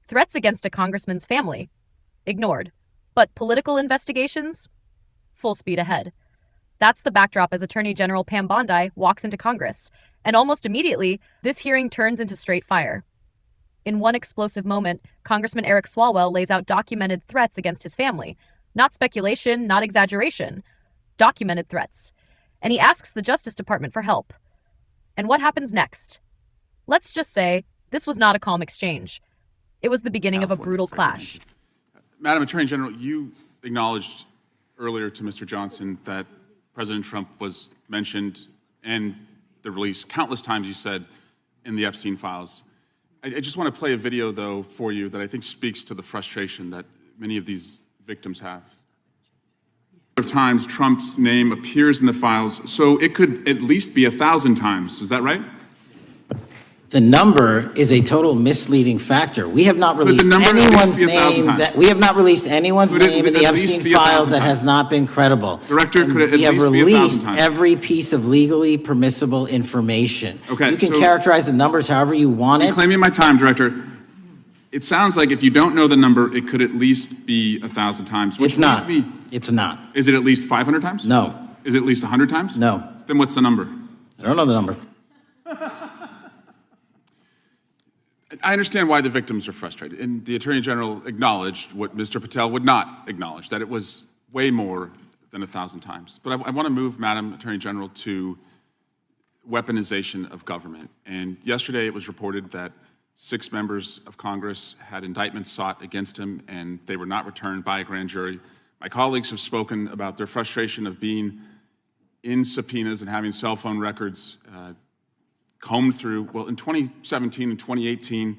Threats against a congressman's family? Ignored. But political investigations? Full speed ahead. That's the backdrop as Attorney General Pam Bondi walks into Congress. And almost immediately, this hearing turns into straight fire. In one explosive moment, Congressman Eric Swalwell lays out documented threats against his family. Not speculation, not exaggeration. Documented threats. And he asks the Justice Department for help. And what happens next? Let's just say this was not a calm exchange. It was the beginning of a brutal clash. Madam Attorney General, you acknowledged earlier to Mr. Johnson that President Trump was mentioned and the release countless times, you said, in the Epstein files. I just want to play a video, though, for you that I think speaks to the frustration that many of these victims have. Of times Trump's name appears in the files, so it could at least be 1,000 times. Is that right? The number is a total misleading factor. We have not released anyone's name in the Epstein files that has not been credible. Director, could it at least be 1,000 times? We have released every piece of legally permissible information. Okay, you can characterize the numbers however you want it. Claiming my time, Director. It sounds like if you don't know the number, it could at least be 1,000 times. It's not. It's not. Is it at least 500 times? No. Is it at least 100 times? No. Then what's the number? I don't know the number. I understand why the victims are frustrated, and the Attorney General acknowledged what Mr. Patel would not acknowledge, that it was way more than 1,000 times. But I want to move, Madam Attorney General, to weaponization of government. And yesterday it was reported that 6 members of Congress had indictments sought against him, and they were not returned by a grand jury. My colleagues have spoken about their frustration of being in subpoenas and having cell phone records combed through. Well, in 2017 and 2018,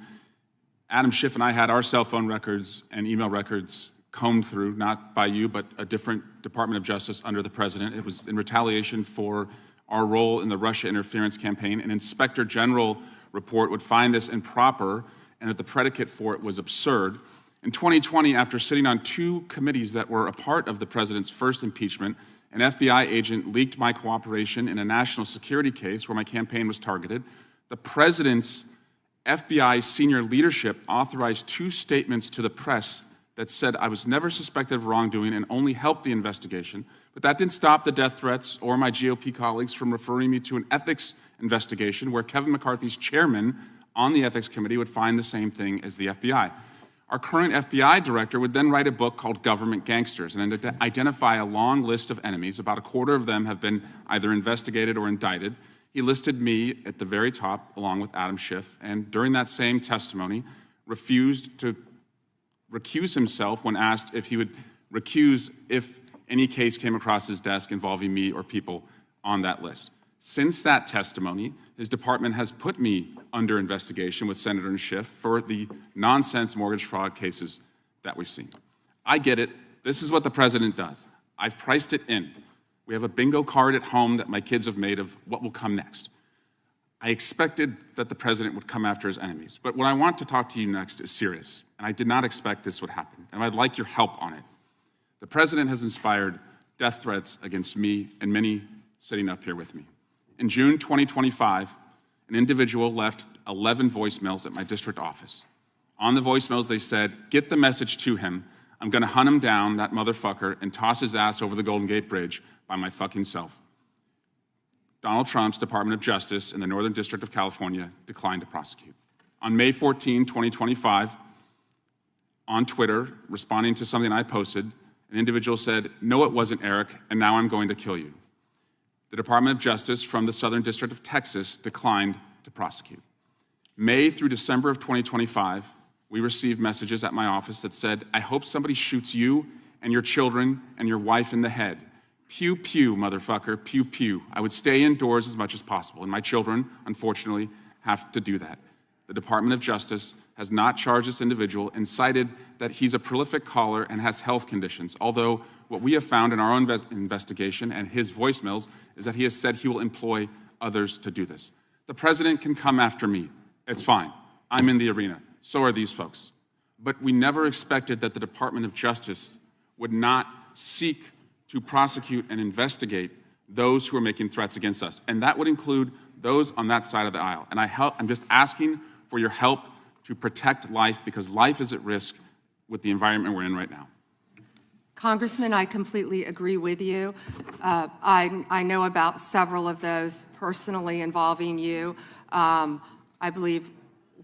Adam Schiff and I had our cell phone records and email records combed through, not by you, but a different Department of Justice under the president. It was in retaliation for our role in the Russia interference campaign. An Inspector General report would find this improper and that the predicate for it was absurd. In 2020, after sitting on 2 committees that were a part of the president's first impeachment, an FBI agent leaked my cooperation in a national security case where my campaign was targeted. The president's FBI senior leadership authorized 2 statements to the press that said I was never suspected of wrongdoing and only helped the investigation. But that didn't stop the death threats or my GOP colleagues from referring me to an ethics investigation where Kevin McCarthy's chairman on the ethics committee would find the same thing as the FBI. Our current FBI director would then write a book called Government Gangsters and identify a long list of enemies. About a quarter of them have been either investigated or indicted. He listed me at the very top, along with Adam Schiff, and during that same testimony, refused to recuse himself when asked if he would recuse if any case came across his desk involving me or people on that list. Since that testimony, his department has put me under investigation with Senator Schiff for the nonsense mortgage fraud cases that we've seen. I get it. This is what the president does. I've priced it in. We have a bingo card at home that my kids have made of what will come next. I expected that the president would come after his enemies. But what I want to talk to you next is serious, and I did not expect this would happen, and I'd like your help on it. The president has inspired death threats against me and many sitting up here with me. In June 2025, an individual left 11 voicemails at my district office. On the voicemails, they said, "Get the message to him. I'm going to hunt him down, that motherfucker, and toss his ass over the Golden Gate Bridge by my fucking self." Donald Trump's Department of Justice in the Northern District of California declined to prosecute. On May 14, 2025, on Twitter, responding to something I posted, an individual said, "No, it wasn't Eric, and now I'm going to kill you." The Department of Justice from the Southern District of Texas declined to prosecute. May through December of 2025, we received messages at my office that said, "I hope somebody shoots you and your children and your wife in the head. Pew, pew, motherfucker, pew, pew." I would stay indoors as much as possible, and my children, unfortunately, have to do that. The Department of Justice has not charged this individual and cited that he's a prolific caller and has health conditions, although what we have found in our own investigation and his voicemails is that he has said he will employ others to do this. The president can come after me. It's fine. I'm in the arena. So are these folks. But we never expected that the Department of Justice would not seek to prosecute and investigate those who are making threats against us. And that would include those on that side of the aisle. And I'm just asking for your help to protect life because life is at risk with the environment we're in right now? Congressman, I completely agree with you. I know about several of those personally involving you. I believe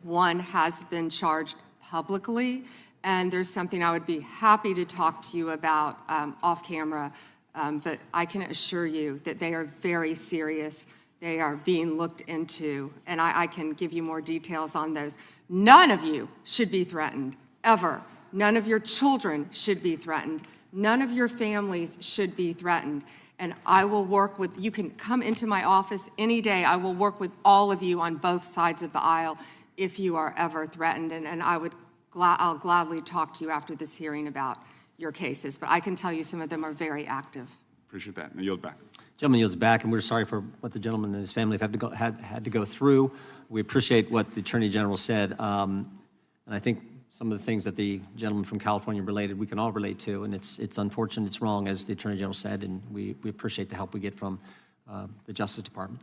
one has been charged publicly, and there's something I would be happy to talk to you about off camera, but I can assure you that they are very serious. They are being looked into, and I can give you more details on those. None of you should be threatened, ever. None of your children should be threatened. None of your families should be threatened. And I will work with, you can come into my office any day. I will work with all of you on both sides of the aisle if you are ever threatened. And I'll gladly talk to you after this hearing about your cases. But I can tell you some of them are very active. Appreciate that. Now yield back. Gentleman yields back, and we're sorry for what the gentleman and his family have had to go through. We appreciate what the Attorney General said, and I think some of the things that the gentleman from California related, we can all relate to, and it's unfortunate, it's wrong, as the Attorney General said, and we appreciate the help we get from the Justice Department.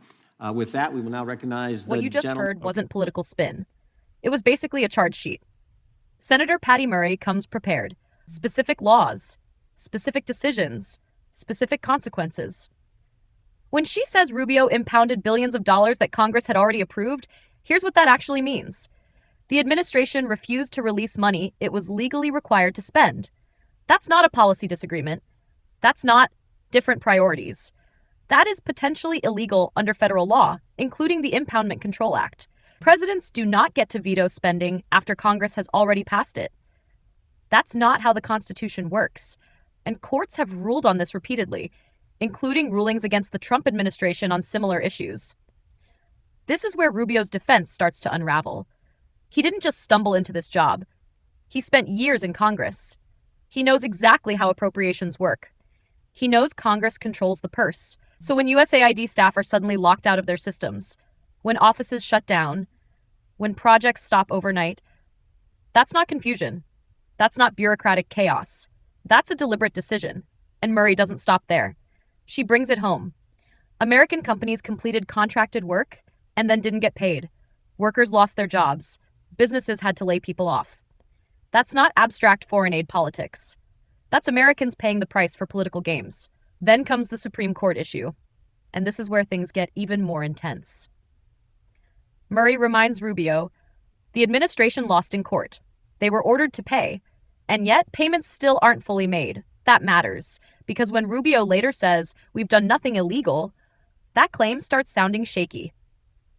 With that, we will now recognize the What you just heard wasn't political spin. It was basically a charge sheet. Senator Patty Murray comes prepared. Specific laws, specific decisions, specific consequences. When she says Rubio impounded billions of dollars that Congress had already approved, here's what that actually means. The administration refused to release money it was legally required to spend. That's not a policy disagreement. That's not different priorities. That is potentially illegal under federal law, including the Impoundment Control Act. Presidents do not get to veto spending after Congress has already passed it. That's not how the Constitution works. And courts have ruled on this repeatedly, including rulings against the Trump administration on similar issues. This is where Rubio's defense starts to unravel. He didn't just stumble into this job. He spent years in Congress. He knows exactly how appropriations work. He knows Congress controls the purse. So when USAID staff are suddenly locked out of their systems, when offices shut down, when projects stop overnight, that's not confusion. That's not bureaucratic chaos. That's a deliberate decision. And Murray doesn't stop there. She brings it home. American companies completed contracted work and then didn't get paid. Workers lost their jobs. Businesses had to lay people off. That's not abstract foreign aid politics. That's Americans paying the price for political games. Then comes the Supreme Court issue. And this is where things get even more intense. Murray reminds Rubio, the administration lost in court. They were ordered to pay. And yet, payments still aren't fully made. That matters, because when Rubio later says, we've done nothing illegal, that claim starts sounding shaky.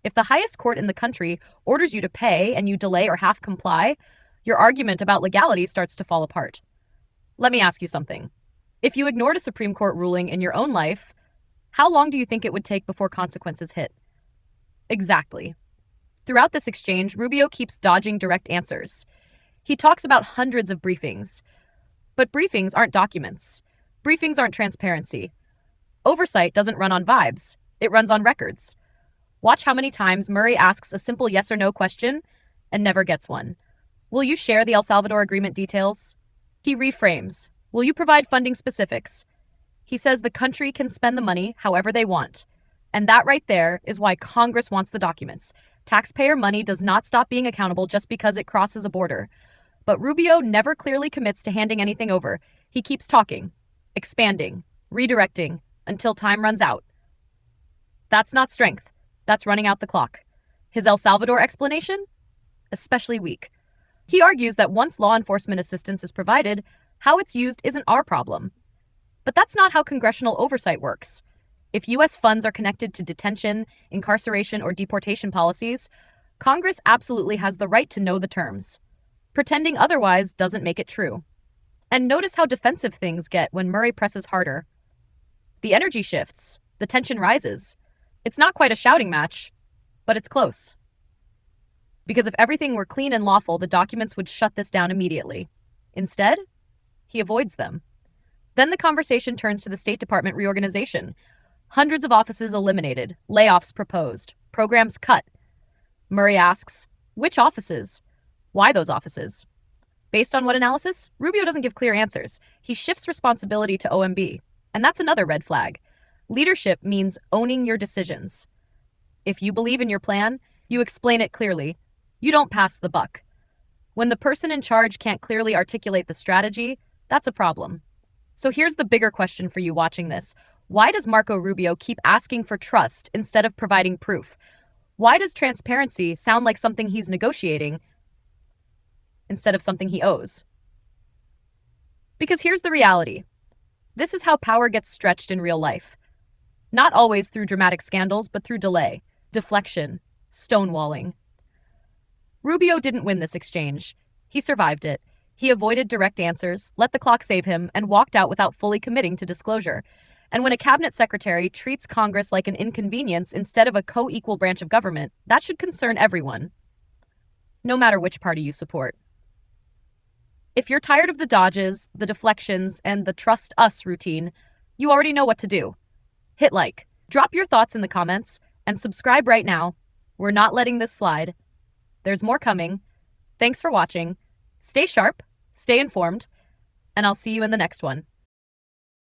If the highest court in the country orders you to pay and you delay or half comply, your argument about legality starts to fall apart. Let me ask you something. If you ignored a Supreme Court ruling in your own life, how long do you think it would take before consequences hit? Exactly. Throughout this exchange, Rubio keeps dodging direct answers. He talks about hundreds of briefings. But briefings aren't documents. Briefings aren't transparency. Oversight doesn't run on vibes. It runs on records. Watch how many times Murray asks a simple yes or no question and never gets one. Will you share the El Salvador agreement details? He reframes. Will you provide funding specifics? He says the country can spend the money however they want. And that right there is why Congress wants the documents. Taxpayer money does not stop being accountable just because it crosses a border. But Rubio never clearly commits to handing anything over. He keeps talking, expanding, redirecting, until time runs out. That's not strength. That's running out the clock. His El Salvador explanation? Especially weak. He argues that once law enforcement assistance is provided, how it's used isn't our problem. But that's not how congressional oversight works. If U.S. funds are connected to detention, incarceration, or deportation policies, Congress absolutely has the right to know the terms. Pretending otherwise doesn't make it true. And notice how defensive things get when Murray presses harder. The energy shifts. The tension rises. It's not quite a shouting match, but it's close. Because if everything were clean and lawful, the documents would shut this down immediately. Instead, he avoids them. Then the conversation turns to the State Department reorganization. Hundreds of offices eliminated, layoffs proposed, programs cut. Murray asks, which offices? Why those offices? Based on what analysis? Rubio doesn't give clear answers. He shifts responsibility to OMB. And that's another red flag. Leadership means owning your decisions. If you believe in your plan, you explain it clearly. You don't pass the buck. When the person in charge can't clearly articulate the strategy, that's a problem. So here's the bigger question for you watching this. Why does Marco Rubio keep asking for trust instead of providing proof? Why does transparency sound like something he's negotiating instead of something he owes? Because here's the reality. This is how power gets stretched in real life. Not always through dramatic scandals, but through delay, deflection, stonewalling. Rubio didn't win this exchange. He survived it. He avoided direct answers, let the clock save him, and walked out without fully committing to disclosure. And when a cabinet secretary treats Congress like an inconvenience instead of a co-equal branch of government, that should concern everyone, no matter which party you support. If you're tired of the dodges, the deflections, and the trust us routine, you already know what to do. Hit like, drop your thoughts in the comments, and subscribe right now. We're not letting this slide. There's more coming. Thanks for watching. Stay sharp, stay informed, and I'll see you in the next one.